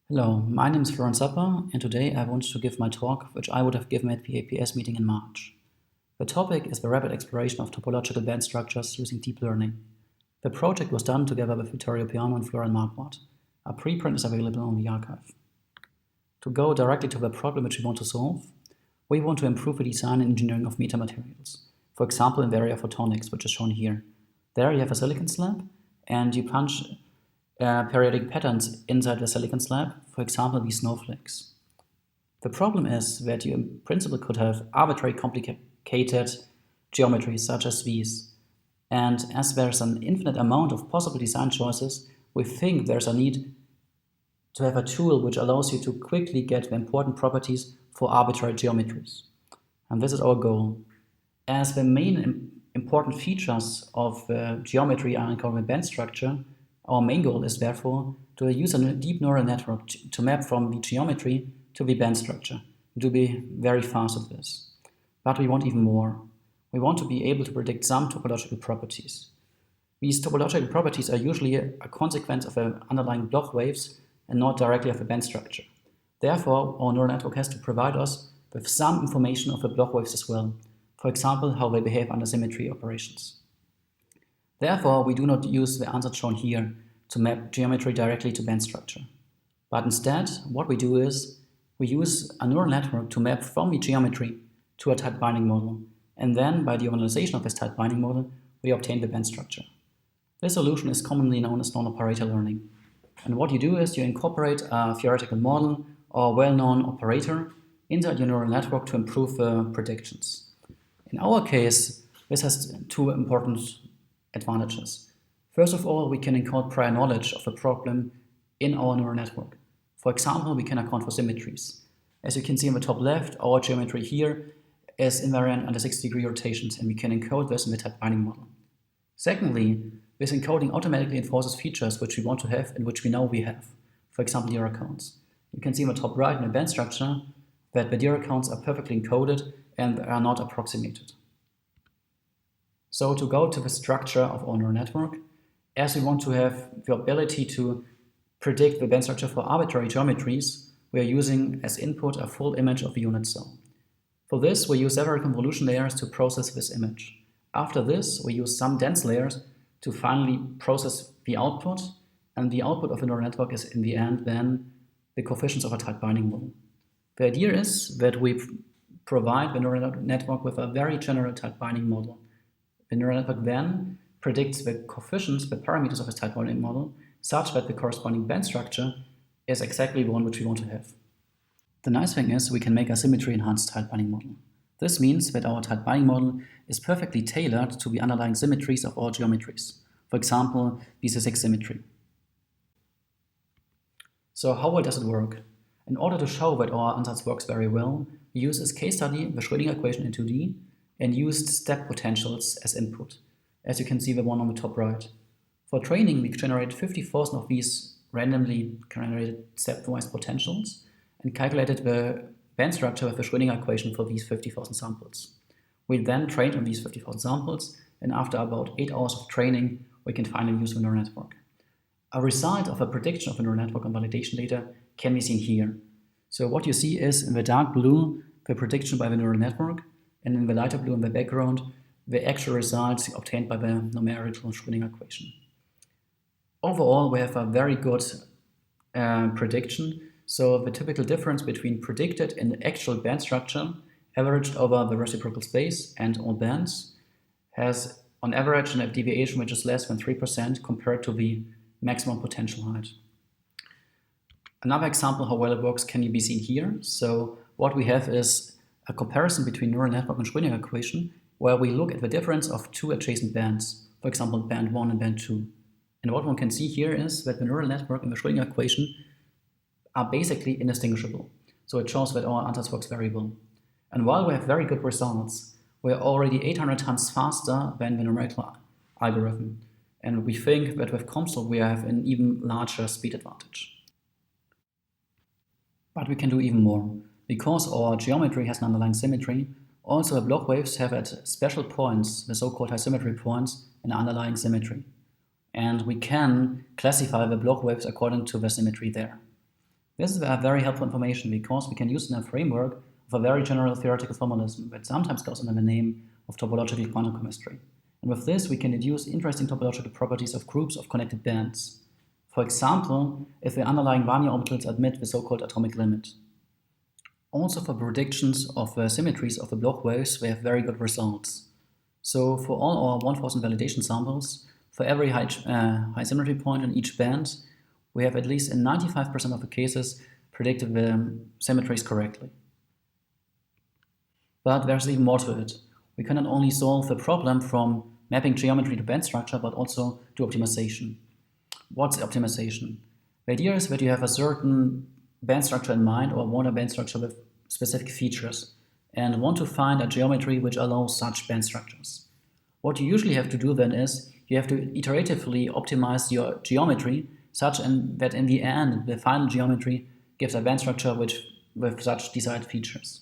Hello, my name is Florence Zappa, and today I want to give my talk, which I would have given at the APS meeting in March. The topic is the rapid exploration of topological band structures using deep learning. The project was done together with Vittorio Piano and Florian Marquardt. A preprint is available on the archive. To go directly to the problem which we want to solve, we want to improve the design and engineering of metamaterials. For example, in the area of photonics, which is shown here. There you have a silicon slab, and you punch periodic patterns inside the silicon slab, for example, these snowflakes. The problem is that you in principle could have arbitrary complicated geometries such as these. And as there's an infinite amount of possible design choices, we think there's a need to have a tool which allows you to quickly get the important properties for arbitrary geometries. And this is our goal. As the main important features of geometry are encoded in the band structure, our main goal is therefore to use a deep neural network to map from the geometry to the band structure, to be very fast at this. But we want even more. We want to be able to predict some topological properties. These topological properties are usually a consequence of the underlying Bloch waves and not directly of the band structure. Therefore, our neural network has to provide us with some information of the Bloch waves as well. For example, how they behave under symmetry operations. Therefore, we do not use the answer shown here to map geometry directly to band structure. But instead, what we do is we use a neural network to map from the geometry to a tight binding model. And then, by the organization of this tight binding model, we obtain the band structure. This solution is commonly known as non-operator learning. And what you do is you incorporate a theoretical model or well-known operator inside your neural network to improve the predictions. In our case, this has two important advantages. First of all, we can encode prior knowledge of the problem in our neural network. For example, we can account for symmetries. As you can see in the top left, our geometry here is invariant under 60-degree rotations, and we can encode this in the tight binding model. Secondly, this encoding automatically enforces features which we want to have and which we know we have. For example, error counts. You can see in the top right in the band structure that the error counts are perfectly encoded and are not approximated. So to go to the structure of our neural network, as we want to have the ability to predict the band structure for arbitrary geometries, we are using as input a full image of the unit cell. For this, we use several convolution layers to process this image. After this, we use some dense layers to finally process the output, and the output of the neural network is in the end then the coefficients of a tight binding model. The idea is that we provide the neural network with a very general tight binding model. The neural network then predicts the coefficients, the parameters of this tight binding model, such that the corresponding band structure is exactly the one which we want to have. The nice thing is we can make a symmetry-enhanced tight binding model. This means that our tight binding model is perfectly tailored to the underlying symmetries of all geometries. For example, the C6 symmetry. So how well does it work? In order to show that our ansatz works very well, we use this case study, the Schrödinger equation in 2D, and used step potentials as input, as you can see the one on the top right. For training, we generated 50,000 of these randomly generated stepwise potentials and calculated the band structure with the Schrödinger equation for these 50,000 samples. We then trained on these 50,000 samples, and after about 8 hours of training, we can finally use the neural network. A result of a prediction of the neural network on validation data can be seen here. So what you see is in the dark blue, the prediction by the neural network, and in the lighter blue in the background, the actual results obtained by the numerical Schrödinger equation. Overall, we have a very good prediction. So the typical difference between predicted and the actual band structure averaged over the reciprocal space and all bands has on average a deviation which is less than 3% compared to the maximum potential height. Another example how well it works can be seen here. So what we have is a comparison between neural network and Schrödinger equation, where we look at the difference of two adjacent bands, for example, band 1 and band 2. And what one can see here is that the neural network and the Schrödinger equation are basically indistinguishable. So it shows that our ansatz works very well. And while we have very good results, we are already 800 times faster than the numerical algorithm. And we think that with COMSOL we have an even larger speed advantage. But we can do even more. Because our geometry has an underlying symmetry, also the Bloch waves have at special points, the so-called high symmetry points, an underlying symmetry. And we can classify the Bloch waves according to the symmetry there. This is very helpful information because we can use it in a framework of a very general theoretical formalism that sometimes goes under the name of topological quantum chemistry. And with this, we can deduce interesting topological properties of groups of connected bands. For example, if the underlying Barnier orbitals admit the so-called atomic limit. Also for predictions of the symmetries of the Bloch waves, we have very good results. So for all our 1000 validation samples, for every high symmetry point in each band, we have at least in 95% of the cases predicted the symmetries correctly. But there's even more to it. We cannot only solve the problem from mapping geometry to band structure, but also to optimization. What's optimization? The idea is that you have a certain band structure in mind or want a band structure with specific features and want to find a geometry which allows such band structures. What you usually have to do then is you have to iteratively optimize your geometry such that in the end the final geometry gives a band structure with such desired features.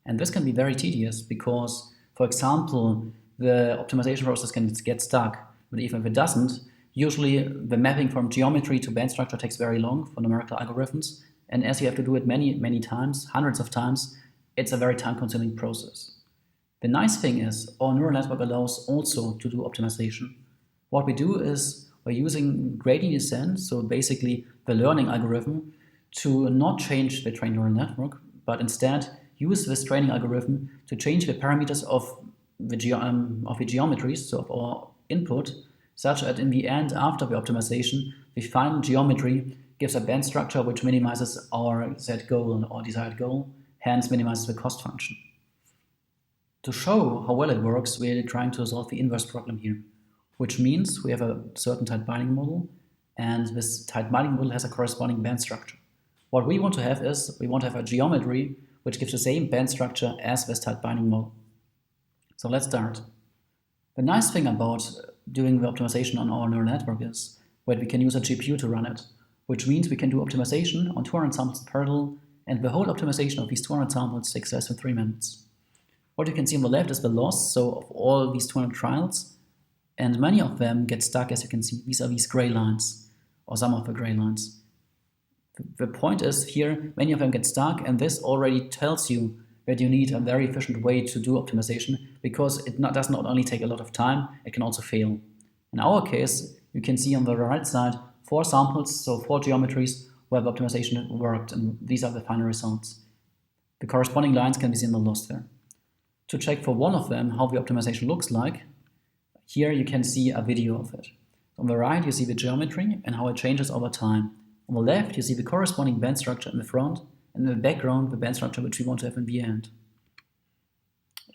And this can be very tedious because, for example, the optimization process can get stuck, but even if it doesn't, usually the mapping from geometry to band structure takes very long for numerical algorithms, and as you have to do it many times, hundreds of times, it's a very time-consuming process. The nice thing is our neural network allows also to do optimization. What we do is we're using gradient descent, so basically the learning algorithm, to not change the trained neural network, but instead use this training algorithm to change the parameters of the geometries, so of our input, such that in the end, after the optimization, the final geometry gives a band structure which minimizes our set goal or desired goal, hence minimizes the cost function. To show how well it works, we're trying to solve the inverse problem here, which means we have a certain tight binding model, and this tight binding model has a corresponding band structure. What we want to have is, we want to have a geometry which gives the same band structure as this tight binding model. So let's start. The nice thing about doing the optimization on our neural network is that we can use a GPU to run it, which means we can do optimization on 200 samples in parallel, and the whole optimization of these 200 samples takes less than 3 minutes. What you can see on the left is the loss, so of all these 200 trials, and many of them get stuck, as you can see. These are these gray lines, or some of the gray lines. The point is here, many of them get stuck, and this already tells you that you need a very efficient way to do optimization, because it does not only take a lot of time, it can also fail. In our case, you can see on the right side 4 samples, so 4 geometries where the optimization worked, and these are the final results. The corresponding lines can be seen in the loss there. To check for one of them how the optimization looks like, here you can see a video of it. On the right you see the geometry and how it changes over time. On the left you see the corresponding band structure in the front, and in the background the band structure which we want to have in the end.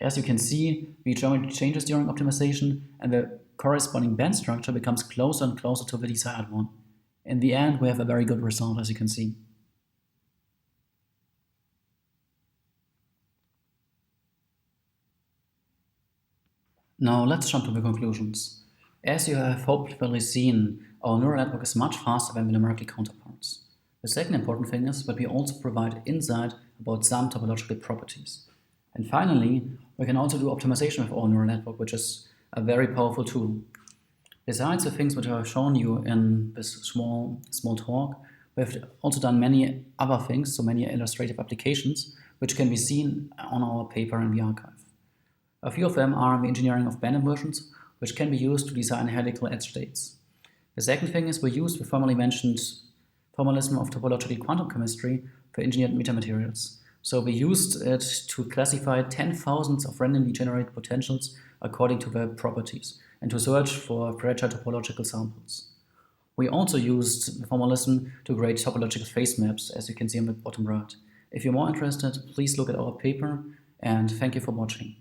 As you can see, the geometry changes during optimization, and the corresponding band structure becomes closer and closer to the desired one. In the end, we have a very good result, as you can see. Now let's jump to the conclusions. As you have hopefully seen, our neural network is much faster than the numerical counterparts. The second important thing is that we also provide insight about some topological properties. And finally, we can also do optimization with our neural network, which is a very powerful tool. Besides the things which I have shown you in this small talk, we have also done many other things, so many illustrative applications, which can be seen on our paper in the archive. A few of them are the engineering of band inversions, which can be used to design helical edge states. The second thing is we use the formerly mentioned formalism of topological quantum chemistry for engineered metamaterials. So we used it to classify 10,000 of randomly generated potentials according to their properties, and to search for fragile topological samples. We also used the formalism to create topological phase maps, as you can see on the bottom right. If you're more interested, please look at our paper, and thank you for watching.